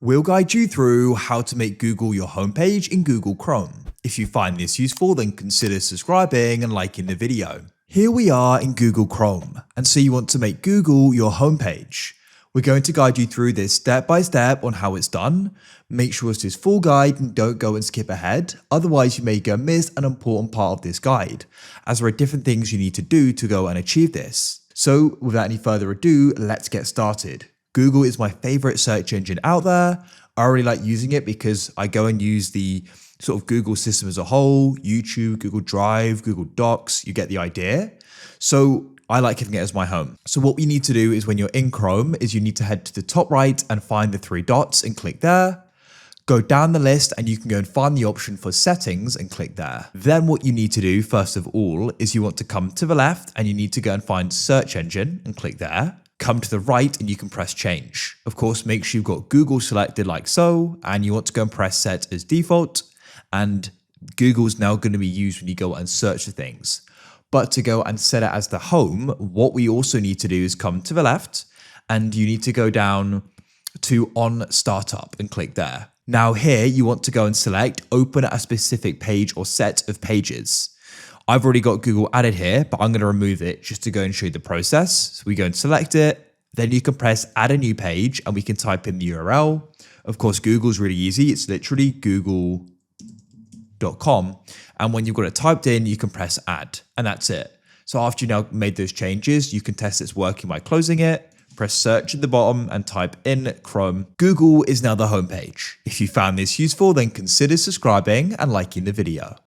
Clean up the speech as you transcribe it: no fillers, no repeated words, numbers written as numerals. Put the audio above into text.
We'll guide you through how to make Google your homepage in Google Chrome. If you find this useful, then consider subscribing and liking the video. Here we are in Google Chrome, and so you want to make Google your homepage. We're going to guide you through this step by step on how it's done. Make sure it's this full guide and don't go and skip ahead, otherwise you may go miss an important part of this guide, as there are different things you need to do to go and achieve this. So without any further ado, let's get started. Google is my favorite search engine out there. I already like using it because I go and use the sort of Google system as a whole, YouTube, Google Drive, Google Docs, you get the idea. So I like having it as my home. So what we need to do is when you're in Chrome is you need to head to the top right and find the three dots and click there. Go down the list and you can go and find the option for settings and click there. Then what you need to do first of all is you want to come to the left and you need to go and find search engine and click there. Come to the right and you can press change. Of course, make sure you've got Google selected like so, and you want to go and press set as default, and Google's now going to be used when you go and search for things. But to go and set it as the home, what we also need to do is come to the left and you need to go down to on startup and click there. Now here you want to go and select open a specific page or set of pages. I've already got Google added here, but I'm going to remove it just to go and show you the process. So we go and select it. Then you can press add a new page and we can type in the URL. Of course, Google's really easy. It's literally google.com. And when you've got it typed in, you can press add and that's it. So after you now made those changes, you can test it's working by closing it. Press search at the bottom and type in Chrome. Google is now the homepage. If you found this useful, then consider subscribing and liking the video.